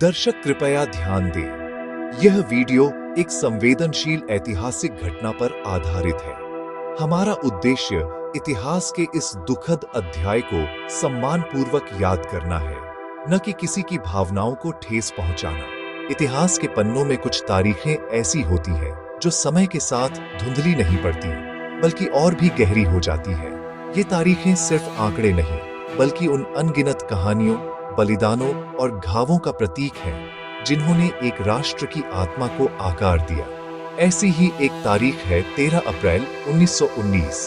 दर्शक कृपया ध्यान दें। यह वीडियो एक संवेदनशील ऐतिहासिक घटना पर आधारित है। हमारा उद्देश्य इतिहास के इस दुखद अध्याय को सम्मानपूर्वक याद करना है, न कि किसी की भावनाओं को ठेस पहुंचाना। इतिहास के पन्नों में कुछ तारीखें ऐसी होती हैं जो समय के साथ धुंधली नहीं पड़ती, बल्कि और भी गहरी हो जाती है। ये तारीखें सिर्फ आंकड़े नहीं, बल्कि उन अनगिनत कहानियों, बलिदानों और घावों का प्रतीक है जिन्होंने एक राष्ट्र की आत्मा को आकार दिया। ऐसी ही एक तारीख है 13 अप्रैल 1919,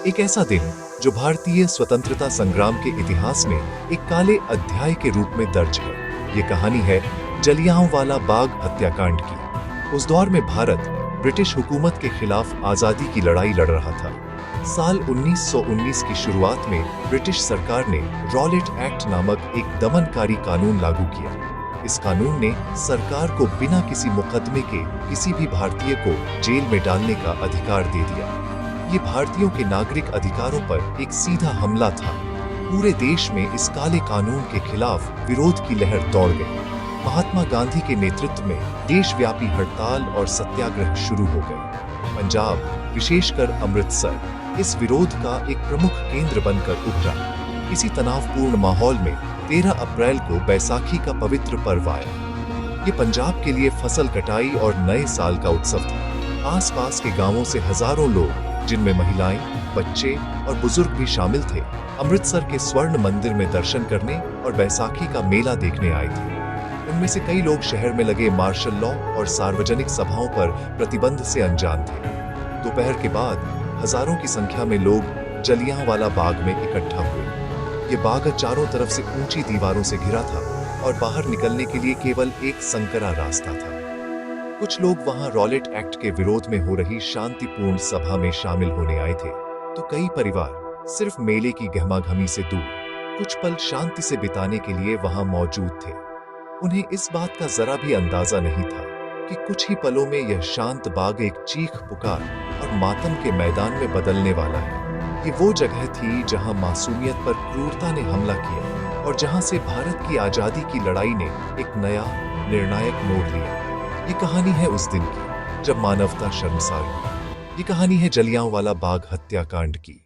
एक ऐसा दिन जो भारतीय स्वतंत्रता संग्राम के इतिहास में एक काले अध्याय के रूप में दर्ज है। ये कहानी है जलियांवाला बाग हत्याकांड की। उस दौर में भारत ब्रिटिश हुकूमत के खिलाफ आजादी की लड़ाई लड़ रहा था। साल 1919 की शुरुआत में ब्रिटिश सरकार ने रॉलेट एक्ट नामक एक दमनकारी कानून लागू किया। इस कानून ने सरकार को बिना किसी मुकदमे के किसी भी भारतीय को जेल में डालने का अधिकार दे दिया। ये भारतीयों के नागरिक अधिकारों पर एक सीधा हमला था। पूरे देश में इस काले कानून के खिलाफ विरोध की लहर दौड़ गई। महात्मा गांधी के नेतृत्व में देशव्यापी हड़ताल और सत्याग्रह शुरू हो गए। पंजाब, विशेषकर अमृतसर, इस विरोध का एक प्रमुख केंद्र बनकर उभरा। इसी तनावपूर्ण माहौल में 13 अप्रैल को बैसाखी का पवित्र पर्व आया। ये पंजाब के लिए फसल कटाई और नए साल का उत्सव था। आसपास के गांवों से हजारों लोग, जिनमें महिलाएं, बच्चे और बुजुर्ग भी शामिल थे, अमृतसर के स्वर्ण मंदिर में दर्शन करने और बैसाखी का मेला देखने आए थे। उनमें से कई लोग शहर में लगे मार्शल लॉ और सार्वजनिक सभाओं पर प्रतिबंध से अनजान थे। दोपहर के बाद हजारों की संख्या में लोग जलियांवाला बाग में इकट्ठा हुए। ये बाग चारों तरफ से ऊंची दीवारों से घिरा था और बाहर निकलने के लिए केवल एक संकरा रास्ता था। कुछ लोग वहां रॉलेट एक्ट के विरोध में हो रही शांतिपूर्ण सभा में शामिल होने आए थे, तो कई परिवार सिर्फ मेले की गहमागहमी से दूर कुछ पल शांति से बिताने के लिए वहां मौजूद थे। उन्हें इस बात का जरा भी अंदाजा नहीं था कि कुछ ही पलों में यह शांत बाग एक चीख पुकार और मातम के मैदान में बदलने वाला है। ये वो जगह थी जहां मासूमियत पर क्रूरता ने हमला किया और जहां से भारत की आजादी की लड़ाई ने एक नया निर्णायक मोड़ लिया। ये कहानी है उस दिन की जब मानवता शर्मसार हुई। ये कहानी है जलियांवाला बाग हत्याकांड की।